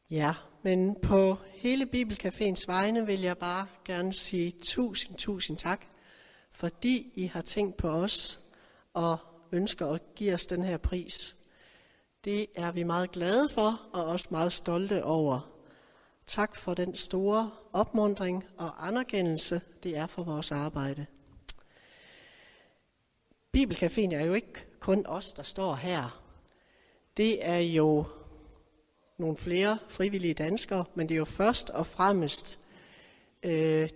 Ja, men på hele Bibelcaféens vegne vil jeg bare gerne sige tusind tak, fordi I har tænkt på os og ønsker at give os den her pris. Det er vi meget glade for og også meget stolte over. Tak for den store opmuntring og anerkendelse, det er for vores arbejde. Bibelcaféen er jo ikke kun os, der står her. Det er jo nogle flere frivillige danskere, men det er jo først og fremmest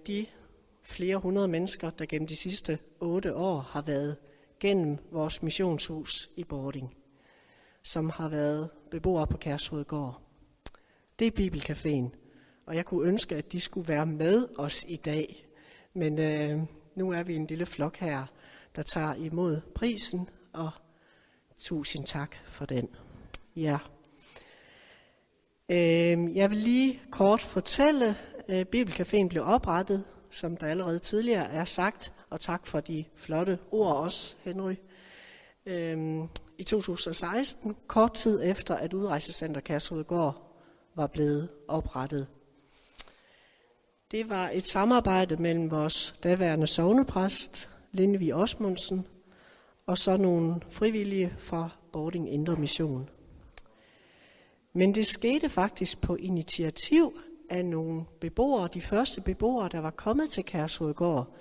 de flere hundrede mennesker, der gennem de sidste 8 år har været gennem vores missionshus i Bording, som har været beboere på Kærshovedgård. Det er Bibelcaféen, og jeg kunne ønske, at de skulle være med os i dag, men nu er vi en lille flok her, der tager imod prisen, og tusind tak for den. Ja. Jeg vil lige kort fortælle, at Bibelcaféen blev oprettet, som der allerede tidligere er sagt, og tak for de flotte ord også, Henry, i 2016, kort tid efter, at Udrejsecenter Kærshovedgård var blevet oprettet. Det var et samarbejde mellem vores daværende sognepræst, Lindevig Osmundsen, og så nogle frivillige fra Bording Indre Mission. Men det skete faktisk på initiativ af nogle beboere, de første beboere, der var kommet til Kærshovedgård.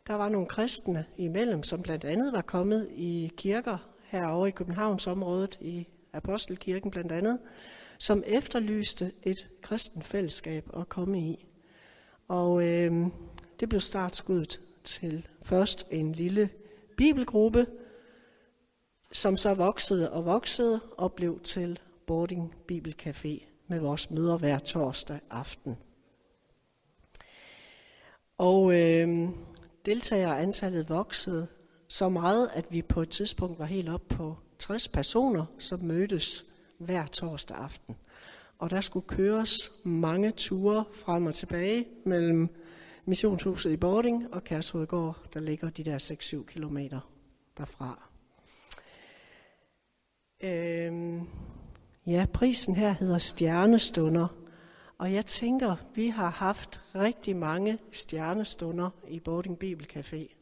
Der var nogle kristne imellem, som blandt andet var kommet i kirker herovre i Københavnsområdet, i Apostelkirken blandt andet, som efterlyste et kristent fællesskab at komme i. Og det blev startskuddet til først en lille bibelgruppe, som så voksede og blev til Bording Bibelcafé med vores møder hver torsdag aften. Og deltagerantallet voksede så meget, at vi på et tidspunkt var helt op på 60 personer, som mødtes hver torsdag aften. Og der skulle køres mange ture frem og tilbage mellem missionshuset i Bording og Kærshovedgård, der ligger de der 6-7 kilometer derfra. Ja, prisen her hedder Stjernestunder, og jeg tænker, vi har haft rigtig mange stjernestunder i Bording Bibelcafé.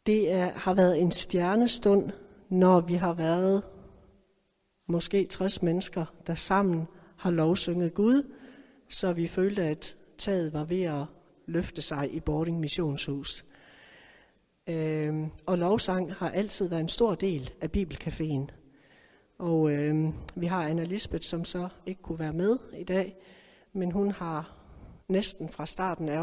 Det har været en stjernestund, når vi har været måske 60 mennesker, der sammen har lovsynget Gud, så vi følte, at taget var ved at løfte sig i Bording Missionshus. Og lovsang har altid været en stor del af Bibelcaféen. Og vi har Anna Lisbeth, som så ikke kunne være med i dag, men hun har næsten fra starten af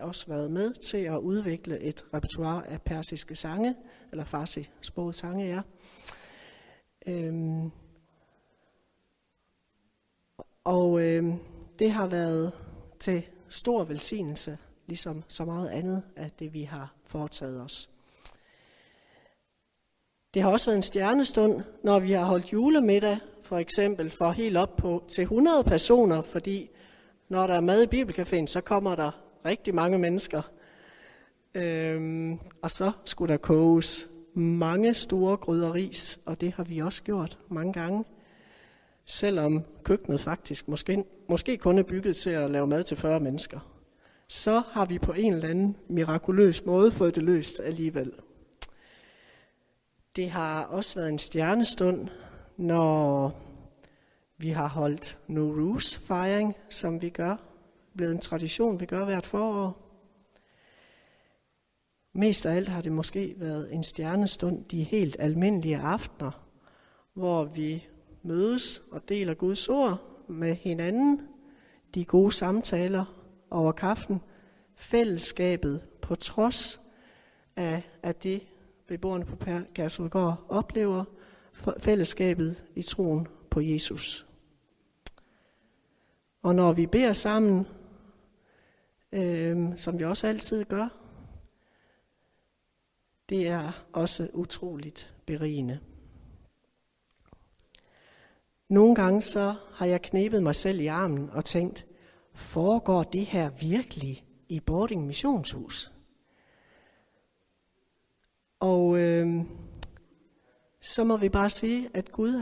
også været med til at udvikle et repertoire af persiske sange, eller farsi-sproget sange, ja. Det har været til stor velsignelse, ligesom så meget andet af det, vi har foretaget os. Det har også været en stjernestund, når vi har holdt julemiddag, for eksempel for helt op til 100 personer, fordi når der er mad i Bibelcaféen, så kommer der rigtig mange mennesker. Og så skulle der koges mange store gryder ris, og det har vi også gjort mange gange. Selvom køkkenet faktisk måske kun er bygget til at lave mad til 40 mennesker, så har vi på en eller anden mirakuløs måde fået det løst alligevel. Det har også været en stjernestund, når vi har holdt Nowruz-fejring, som vi gør. Blevet en tradition, vi gør hvert forår. Mest af alt har det måske været en stjernestund de helt almindelige aftener, hvor vi mødes og deler Guds ord med hinanden, de gode samtaler over kaffen, fællesskabet på trods af det, beboerne på Kærshovedgård oplever, fællesskabet i troen på Jesus. Og når vi beder sammen, som vi også altid gør, det er også utroligt berigende. Nogle gange så har jeg knebet mig selv i armen og tænkt, foregår det her virkelig i Bording Missionshus? Og så må vi bare sige, at Gud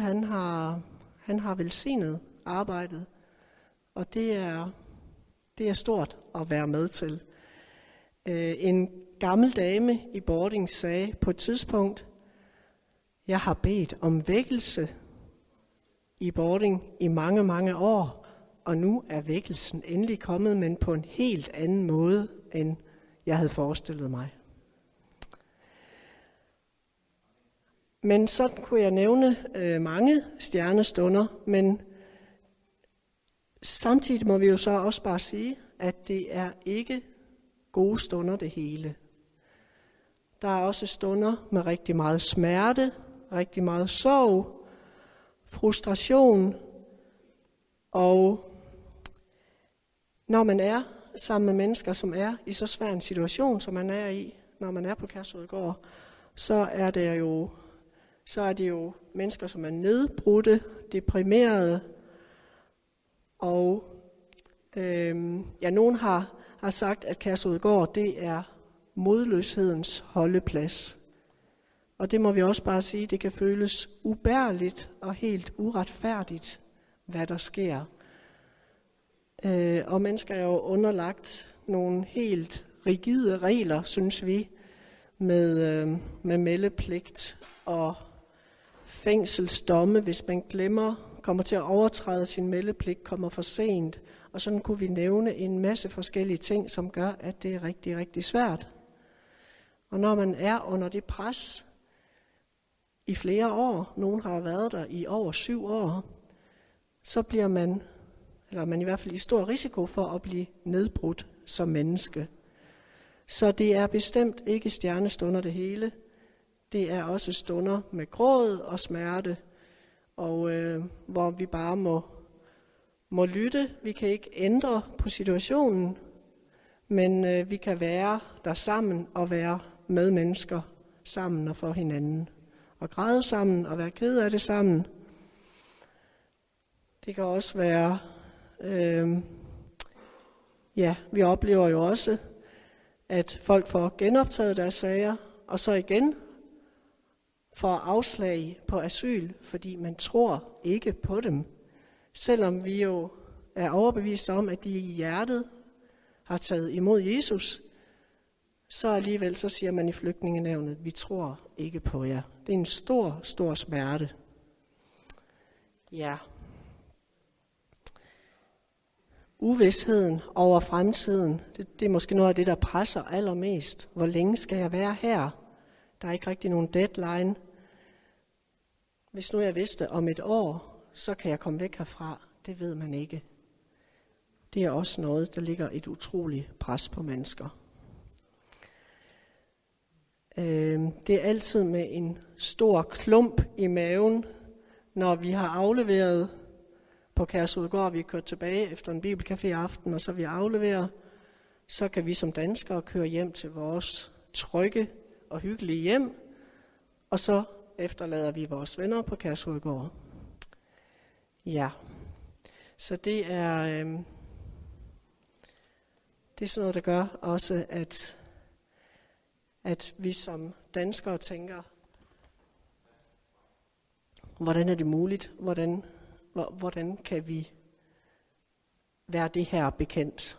han har velsignet arbejdet, og det er stort at være med til. En gammel dame i Bording sagde på et tidspunkt, jeg har bedt om vækkelse i Bording i mange, mange år, og nu er vækkelsen endelig kommet, men på en helt anden måde, end jeg havde forestillet mig. Men sådan kunne jeg nævne mange stjernestunder, men samtidig må vi jo så også bare sige, at det er ikke gode stunder det hele. Der er også stunder med rigtig meget smerte, rigtig meget sorg, frustration, og når man er sammen med mennesker, som er i så svær en situation, som man er i, når man er på Kærshovedgård, så er det jo mennesker, som er nedbrudte, deprimerede, og nogen har sagt, at Kærshovedgård, det er modløshedens holdeplads. Og det må vi også bare sige, det kan føles ubærligt og helt uretfærdigt, hvad der sker. Og mennesker er jo underlagt nogle helt rigide regler, synes vi, med meldepligt og fængselsdomme, hvis man kommer til at overtræde sin meldepligt, kommer for sent. Og sådan kunne vi nævne en masse forskellige ting, som gør, at det er rigtig, rigtig svært. Og når man er under det pres i flere år, nogen har været der i over 7 år, så bliver man, eller man i hvert fald i stor risiko for at blive nedbrudt som menneske. Så det er bestemt ikke stjernestunder det hele. Det er også stunder med gråd og smerte, og hvor vi bare må lytte. Vi kan ikke ændre på situationen, men vi kan være der sammen og være med mennesker sammen og for hinanden. Og græde sammen og være ked af det sammen. Det kan også være, vi oplever jo også, at folk får genoptaget deres sager, og så igen får afslag på asyl, fordi man tror ikke på dem. Selvom vi jo er overbevist om, at de i hjertet har taget imod Jesus, så alligevel så siger man i Flygtningenævnet, vi tror ikke på jer. Det er en stor, stor smerte. Ja. Uvisheden over fremtiden, det er måske noget af det, der presser allermest. Hvor længe skal jeg være her? Der er ikke rigtig nogen deadline. Hvis nu jeg vidste om et år, så kan jeg komme væk herfra. Det ved man ikke. Det er også noget, der ligger et utroligt pres på mennesker. Det er altid med en stor klump i maven, når vi har afleveret på Kærshovedgård, vi er kørt tilbage efter en bibelcafé aften, og så vi afleverer, så kan vi som danskere køre hjem til vores trygge og hyggelige hjem, og så efterlader vi vores venner på Kærshovedgård. Ja, så det er sådan noget, der gør også, at vi som danskere tænker, hvordan er det muligt, hvordan kan vi være det her bekendt?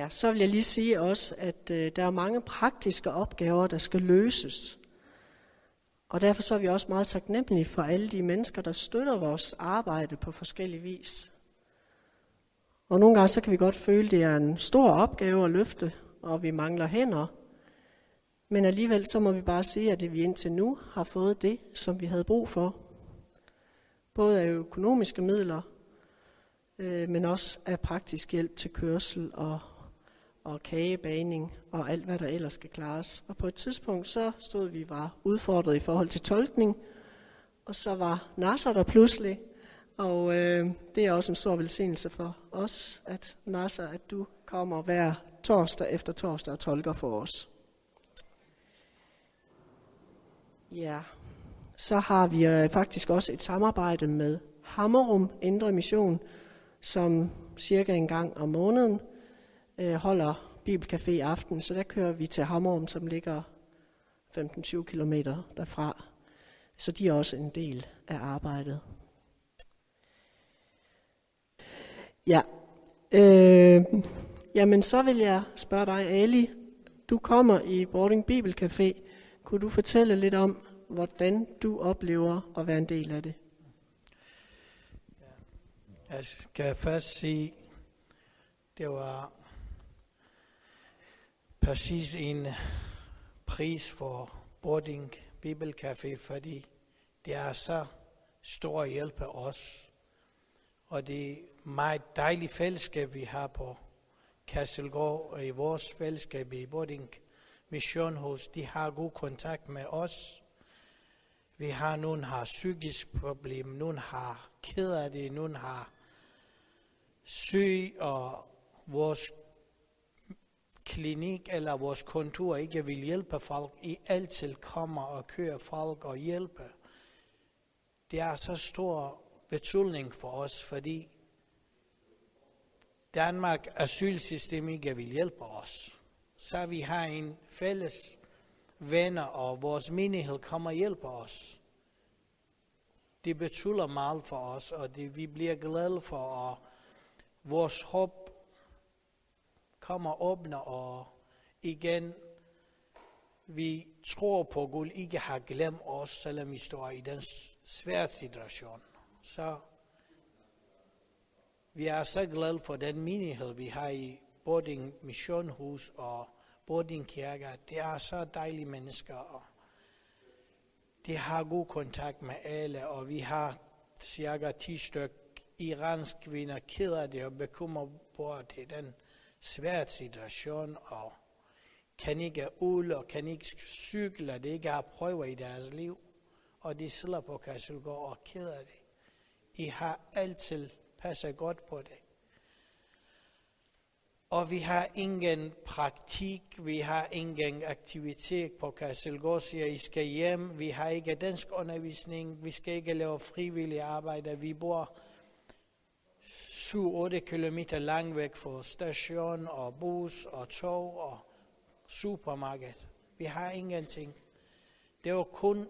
Så vil jeg lige sige også, at der er mange praktiske opgaver, der skal løses. Og derfor så er vi også meget taknemmelige for alle de mennesker, der støtter vores arbejde på forskellige vis. Og nogle gange så kan vi godt føle, at det er en stor opgave at løfte, og vi mangler hænder. Men alligevel så må vi bare sige, at vi indtil nu har fået det, som vi havde brug for. Både af økonomiske midler, men også af praktisk hjælp til kørsel og kagebagning og alt, hvad der ellers skal klares. Og på et tidspunkt så stod vi var udfordret i forhold til tolkning, og så var Nasser der pludselig. Og det er også en stor velsignelse for os, at Nasser, at du kommer hver torsdag efter torsdag og tolker for os. Ja, så har vi faktisk også et samarbejde med Hammerum Indre Mission, som cirka en gang om måneden holder Bibelcafé i aften, så der kører vi til Hammerum, som ligger 15-20 kilometer derfra. Så de er også en del af arbejdet. Ja, jamen så vil jeg spørge dig, Ali. Du kommer i Bording Bibelcafé. Kunne du fortælle lidt om, hvordan du oplever at være en del af det? Jeg skal først sige, det var præcis en pris for Bording Bibelcafé, fordi det er så stor hjælp af os. Og det er meget dejligt fællesskab, vi har på Kastelgård og i vores fællesskab i Bording Missionshus. De har god kontakt med os. Vi har nogen har psykisk problem, nogen har ked af det, nogen har syg, og vores klinik eller vores kontor ikke vil hjælpe folk. I altid kommer og kører folk og hjælpe. Det er så stor betydning for os, fordi Danmark asylsystem ikke vil hjælpe os. Så vi har en fælles venner, og vores menighed kommer og hjælper os. Det betyder meget for os, og vi bliver glade for, og vores håb kommer åbner, og igen, vi tror på, at Gud ikke har glemt os, selvom vi står i den svære situation. Så vi er så glade for den menighed, vi har i Bording Missionshus og Bording Kirke. Det er så dejlige mennesker, og de har god kontakt med alle, og vi har cirka 10 stykker iranske kvinder ked af det og bekymret på, at det er den svære situation, og kan ikke ud og kan ikke cykle, og det ikke har prøver i deres liv, og de sidder på Kastelgård og ked af det. I har altid passet godt på det. Og vi har ingen praktik, vi har ingen aktivitet på Kastelgård, siger I skal hjem, vi har ikke dansk undervisning, vi skal ikke lave frivillig arbejde, vi bor 7-8 kilometer langt væk fra station og bus og tog og supermarked. Vi har ingenting. Det var kun,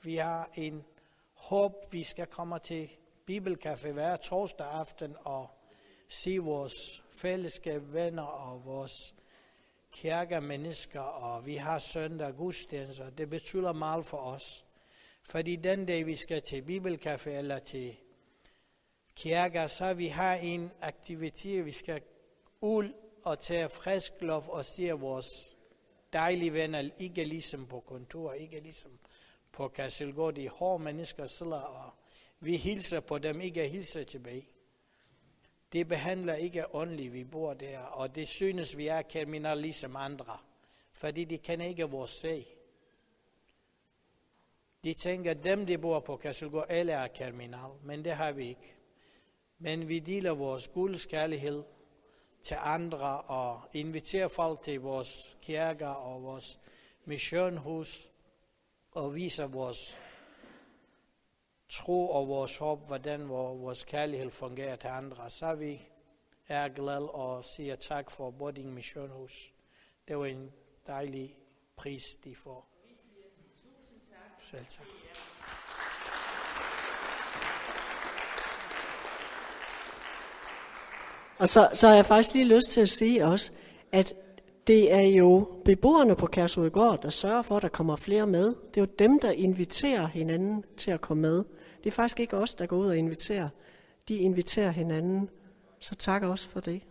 vi har en håb, vi skal komme til Bibelcafé hver torsdag aften og se vores fællesskab, venner og vores kirkemennesker, og vi har søndag gudstjenester, og det betyder meget for os. Fordi den dag vi skal til Bibelcafé eller til kirke, så vi har en aktivitet, vi skal ud og tage frisk luft og se vores dejlige venner, ikke ligesom på kontor, ikke ligesom på Kastelgård, de hårde mennesker sidder, og vi hilser på dem, ikke hilser tilbage. Det behandler ikke ordentligt, vi bor der, og det synes vi er kriminelle ligesom andre, fordi de kan ikke vores sag. De tænker, dem der bor på Kastelgård, alle er kriminelle, men det har vi ikke. Men vi deler vores Guds kærlighed til andre og inviterer folk til vores kirker og vores missionshus og viser vores tro og vores håb, hvordan vores kærlighed fungerer til andre. Så vi er glade og siger tak for Bording Missionshus. Det var en dejlig pris, de får. Selv tak. Og så har jeg faktisk lige lyst til at sige også, at det er jo beboerne på Kærshovedgård, der sørger for, at der kommer flere med. Det er jo dem, der inviterer hinanden til at komme med. Det er faktisk ikke os, der går ud og inviterer. De inviterer hinanden. Så tak også for det.